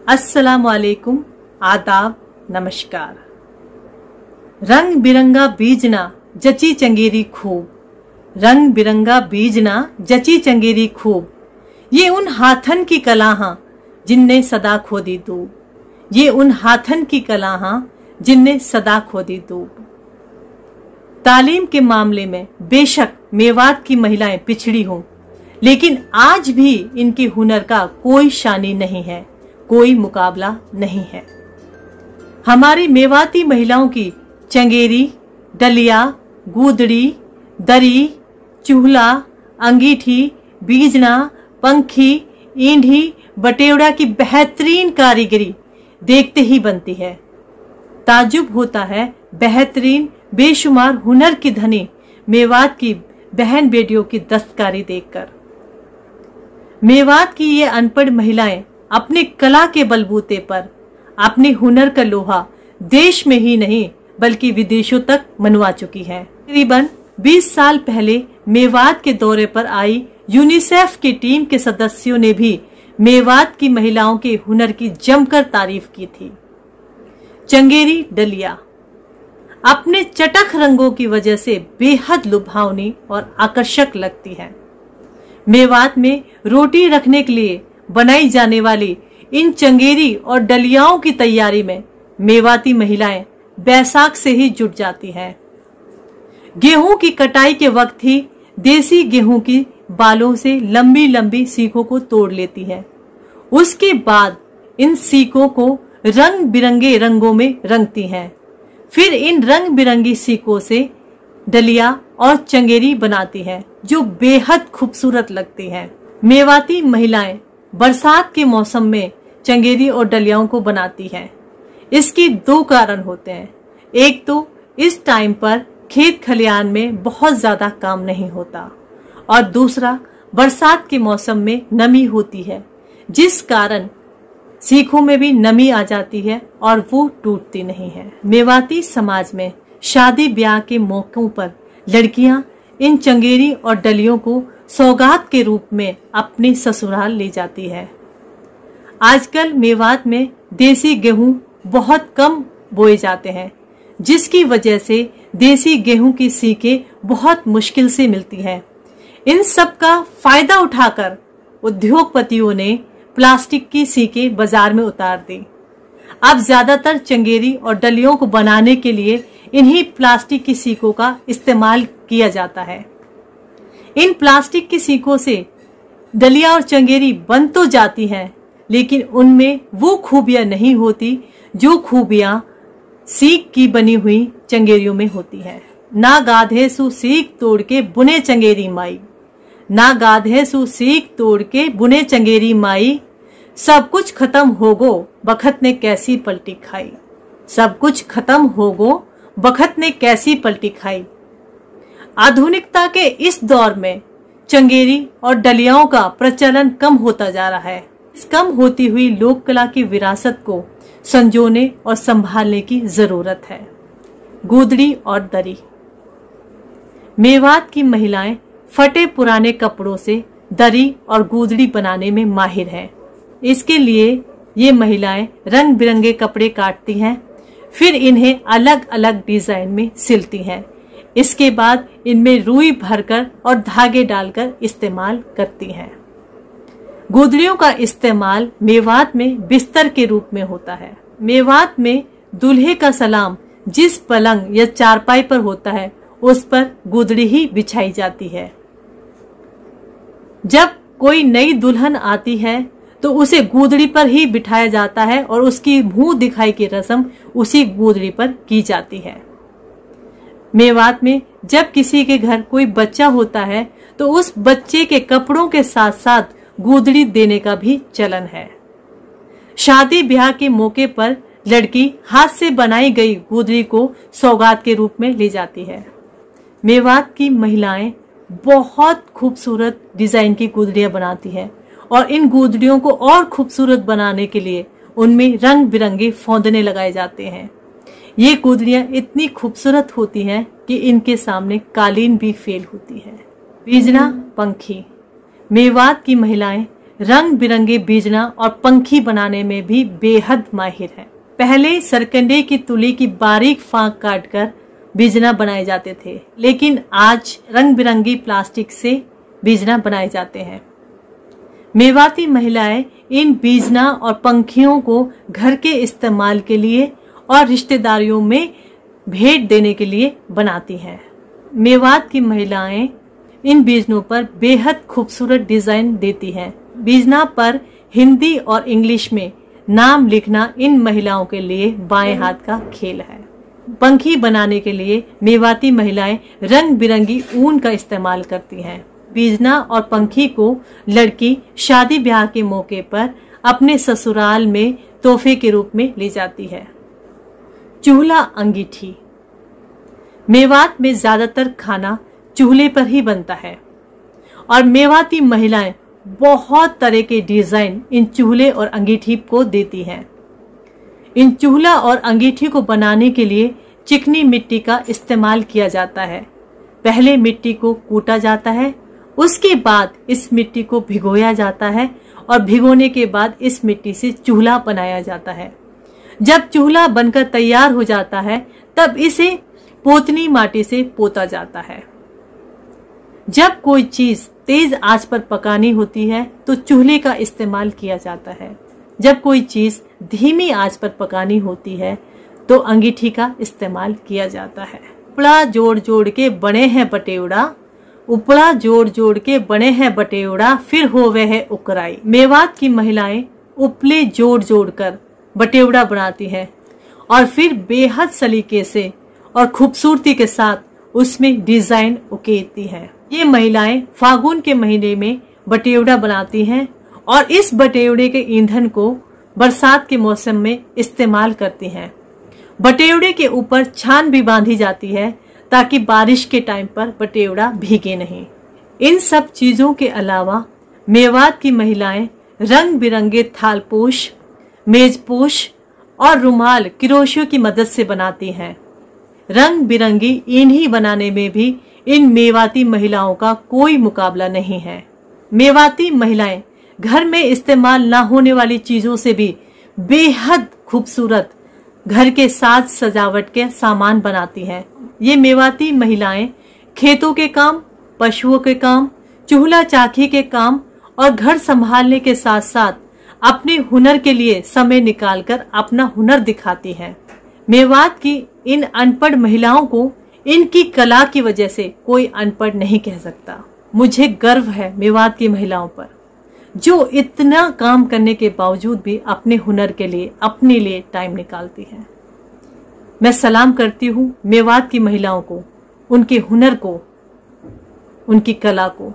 अस्सलाम वालेकुम, आदाब, नमस्कार। रंग बिरंगा बीजना जची चंगेरी खूब, रंग बिरंगा बीजना जची चंगेरी खूब, ये उन हाथन की कला हां जिनने सदा खोदी दूब, ये उन हाथन की कला हां जिनने सदा खोदी दूब। तालीम के मामले में बेशक मेवात की महिलाएं पिछड़ी हों, लेकिन आज भी इनके हुनर का कोई शानी नहीं है, कोई मुकाबला नहीं है। हमारी मेवाती महिलाओं की चंगेरी, डलिया, गूदड़ी, दरी, चूल्हा, अंगीठी, बीजना, पंखी, ईंढी, बटेवड़ा की बेहतरीन कारीगरी देखते ही बनती है। ताजुब होता है बेहतरीन बेशुमार हुनर की धनी मेवात की बहन बेटियों की दस्तकारी देखकर। मेवात की ये अनपढ़ महिलाएं अपने कला के बलबूते पर अपने हुनर का लोहा देश में ही नहीं बल्कि विदेशों तक मनवा चुकी है। तकरीबन 20 साल पहले मेवात के दौरे पर आई यूनिसेफ की टीम के सदस्यों ने भी मेवात की महिलाओं के हुनर की जमकर तारीफ की थी। चंगेरी डलिया अपने चटख रंगों की वजह से बेहद लुभावनी और आकर्षक लगती है। मेवात में रोटी रखने के लिए बनाई जाने वाली इन चंगेरी और डलियाओं की तैयारी में मेवाती महिलाएं बैसाख से ही जुट जाती हैं। गेहूं की कटाई के वक्त ही देसी गेहूं की बालों से लंबी लंबी सीखों को तोड़ लेती है। उसके बाद इन सीखों को रंग बिरंगे रंगों में रंगती हैं। फिर इन रंग बिरंगी सीखों से डलिया और चंगेरी बनाती है जो बेहद खूबसूरत लगती हैं। मेवाती महिलाएं बरसात के मौसम में चंगेरी और डलियाओं को बनाती हैं। इसके दो कारण होते हैं। एक तो इस टाइम पर खेत खलियान में बहुत ज्यादा काम नहीं होता, और दूसरा बरसात के मौसम में नमी होती है, जिस कारण सीखों में भी नमी आ जाती है और वो टूटती नहीं है। मेवाती समाज में शादी ब्याह के मौकों पर लड़कियां इन चंगेरी और डलियों को सौगात के रूप में अपने ससुराल ले जाती है। आजकल मेवात में देसी गेहूं बहुत कम बोए जाते हैं, जिसकी वजह से देसी गेहूं की सीखें बहुत मुश्किल से मिलती हैं। इन सब का फायदा उठाकर उद्योगपतियों ने प्लास्टिक की सीखें बाजार में उतार दी। अब ज्यादातर चंगेरी और डलियों को बनाने के लिए इन्हीं प्लास्टिक की सीखों का इस्तेमाल किया जाता है। इन प्लास्टिक की सीखों से डलिया और चंगेरी बन तो जाती हैं, लेकिन उनमें वो खूबियां नहीं होती जो खूबियां सीख की बनी हुई चंगेरियों में होती है। ना गाधे सु सीख तोड़ के बुने चंगेरी माई, ना गाधे सु सीख तोड़ के बुने चंगेरी माई, सब कुछ खत्म हो गो बखत ने कैसी पलटी खाई, सब कुछ खत्म हो गो बखत ने कैसी पलटी खाई। आधुनिकता के इस दौर में चंगेरी और डलियाओं का प्रचलन कम होता जा रहा है। इस कम होती हुई लोक कला की विरासत को संजोने और संभालने की जरूरत है। गूदड़ी और दरी मेवात की महिलाएं फटे पुराने कपड़ों से दरी और गूदड़ी बनाने में माहिर हैं। इसके लिए ये महिलाएं रंग बिरंगे कपड़े काटती हैं, फिर इन्हें अलग अलग डिजाइन में सिलती हैं। इसके बाद इनमें रुई भरकर और धागे डालकर इस्तेमाल करती हैं। गूदड़ियों का इस्तेमाल मेवात में बिस्तर के रूप में होता है। मेवात में दूल्हे का सलाम जिस पलंग या चारपाई पर होता है, उस पर गूदड़ी ही बिछाई जाती है। जब कोई नई दुल्हन आती है तो उसे गूदड़ी पर ही बिठाया जाता है और उसकी मुंह दिखाई की रस्म उसी गूदड़ी पर की जाती है। मेवात में जब किसी के घर कोई बच्चा होता है तो उस बच्चे के कपड़ों के साथ साथ गूदड़ी देने का भी चलन है। शादी ब्याह के मौके पर लड़की हाथ से बनाई गई गूदड़ी को सौगात के रूप में ले जाती है। मेवात की महिलाएं बहुत खूबसूरत डिजाइन की गूदड़ियां बनाती हैं, और इन गूदड़ियों को और खूबसूरत बनाने के लिए उनमें रंग बिरंगे फौंदने लगाए जाते हैं। ये गूदड़ियां इतनी खूबसूरत होती हैं कि इनके सामने कालीन भी फेल होती है। बीजना पंखी मेवात की महिलाएं रंग बिरंगे बीजना और पंखी बनाने में भी बेहद माहिर है। पहले सरकंडे की तुली की बारीक फांक काटकर बीजना बनाए जाते थे, लेकिन आज रंग बिरंगी प्लास्टिक से बीजना बनाए जाते हैं। मेवाती महिलाएं इन बीजना और पंखियों को घर के इस्तेमाल के लिए और रिश्तेदारियों में भेंट देने के लिए बनाती हैं। मेवात की महिलाएं इन बीजनों पर बेहद खूबसूरत डिजाइन देती हैं। बीजना पर हिंदी और इंग्लिश में नाम लिखना इन महिलाओं के लिए बाएं हाथ का खेल है। पंखी बनाने के लिए मेवाती महिलाएं रंग बिरंगी ऊन का इस्तेमाल करती हैं। बीजना और पंखी को लड़की शादी ब्याह के मौके पर अपने ससुराल में तोहफे के रूप में ले जाती है। चूल्हा अंगीठी। मेवात में ज्यादातर खाना चूल्हे पर ही बनता है और मेवाती महिलाएं बहुत तरह के डिजाइन इन चूल्हे और अंगीठी को देती हैं। इन चूल्हा और अंगीठी को बनाने के लिए चिकनी मिट्टी का इस्तेमाल किया जाता है। पहले मिट्टी को कूटा जाता है, उसके बाद इस मिट्टी को भिगोया जाता है और भिगोने के बाद इस मिट्टी से चूल्हा बनाया जाता है। जब चूल्हा बनकर तैयार हो जाता है तब इसे पोतनी माटी से पोता जाता है। जब कोई चीज तेज आंच पर पकानी होती है तो चूल्हे का इस्तेमाल किया जाता है। जब कोई चीज धीमी आंच पर पकानी होती है तो अंगीठी का इस्तेमाल किया जाता है। उपड़ा जोड़ जोड़ के बने हैं बटेवड़ा, उपड़ा जोड़ जोड़ के बने हैं बटेवड़ा, फिर होवे है उकराई। मेवात की महिलाएं उपले जोड़ जोड़ कर बटेवड़ा बनाती हैं और फिर बेहद सलीके से और खूबसूरती के साथ उसमें डिजाइन उकेरती हैं। ये महिलाएं फागुन के महीने में बटेवड़ा बनाती हैं और इस बटेवड़े के ईंधन को बरसात के मौसम में इस्तेमाल करती हैं। बटेवड़े के ऊपर छान भी बांधी जाती है ताकि बारिश के टाइम पर बटेवड़ा भीगे नहीं। इन सब चीजों के अलावा मेवात की महिलाएं रंग बिरंगे थालपोश, मेजपोश और रुमाल क्रोशियो की मदद से बनाती हैं। रंग बिरंगी इन्हीं बनाने में भी इन मेवाती महिलाओं का कोई मुकाबला नहीं है। मेवाती महिलाएं घर में इस्तेमाल न होने वाली चीजों से भी बेहद खूबसूरत घर के साज सजावट के सामान बनाती हैं। ये मेवाती महिलाएं खेतों के काम, पशुओं के काम, चूल्हा चाकी के काम और घर संभालने के साथ साथ अपने हुनर के लिए समय निकालकर अपना हुनर दिखाती हैं। मेवात की इन अनपढ़ महिलाओं को इनकी कला की वजह से कोई अनपढ़ नहीं कह सकता। मुझे गर्व है मेवात की महिलाओं पर, जो इतना काम करने के बावजूद भी अपने हुनर के लिए, अपने लिए टाइम निकालती हैं। मैं सलाम करती हूँ मेवात की महिलाओं को, उनके हुनर को, उनकी कला को।